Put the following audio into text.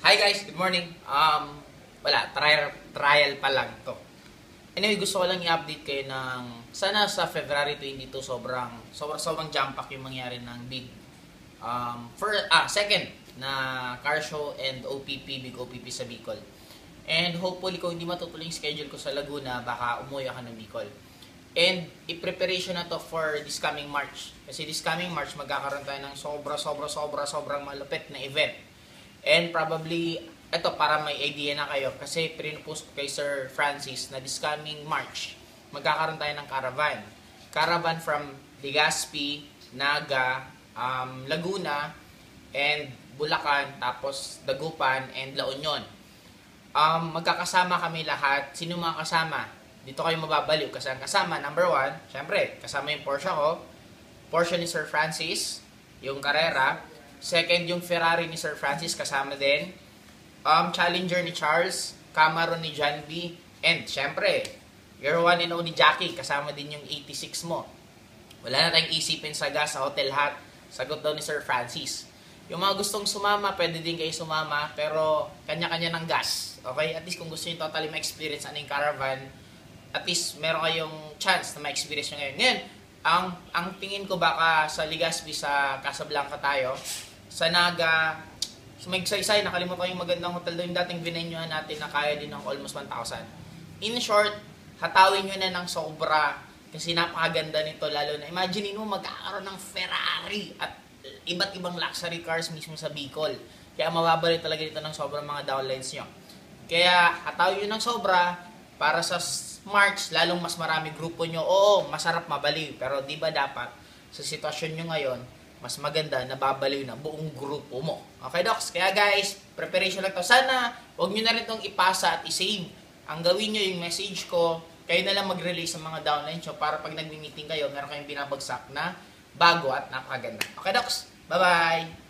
Hi guys, good morning. Trial pa lang to. Anyway, gusto ko lang i-update kayo ng sana sa February 22 sobrang jump pack yung mangyari ng big second na car show and big OPP sa Bicol. And hopefully kung hindi matutuloy yung schedule ko sa Laguna, baka umuwi ako ng Bicol. And i-preparation na to for this coming March. Kasi this coming March magkakaroon tayo ng sobrang malupit na event. And probably, ito para may idea na kayo, kasi pinopost ko kay Sir Francis na this coming March, magkakaroon tayo ng caravan. Caravan from Legazpi, Naga, Laguna, and Bulacan, tapos Dagupan, and La Union. Magkakasama kami lahat. Sino mga kasama? Dito kayo mababaliw kasi ang kasama, number 1, syempre, kasama yung Porsche ko. Porsche ni Sir Francis, yung Carrera. Second, yung Ferrari ni Sir Francis, kasama din. Challenger ni Charles, Camaro ni John B. And, syempre, your one and only Jackie, kasama din yung 86 mo. Wala na tayong isipin sa gas sa Hotel Hot. Sagot daw ni Sir Francis. Yung mga gustong sumama, pwede din kayo sumama, pero kanya-kanya ng gas. Okay? At least kung gusto nyo totally ma-experience ano yung caravan, at least meron kayong chance na ma-experience nyo ngayon. Ngayon, ang tingin ko baka sa Legazpi sa Casablanca tayo, sa Naga, sa Magsaysay, nakalimutan ko yung magandang hotel doon, yung dating vinenyohan natin na kaya din ng almost 1,000. In short, hatawin nyo na ng sobra kasi napakaganda nito, lalo na imagine mo magkakaroon ng Ferrari at iba't ibang luxury cars mismo sa Bicol. Kaya mababalik talaga dito ng sobrang mga downlines nyo. Kaya hatawin nyo ng sobra para sa March, lalong mas marami grupo nyo. Oo, masarap mabaliw, pero di ba dapat sa sitwasyon nyo ngayon, mas maganda na babaliw na buong grupo mo. Okay, Docs? Kaya guys, preparation lang to. Sana, huwag nyo na rin itong ipasa at isave. Ang gawin nyo yung message ko, kayo na lang mag-release sa mga downlines nyo para pag nagmi-meeting kayo, meron kayong binabagsak na bago at napakaganda. Okay, Docs? Bye-bye!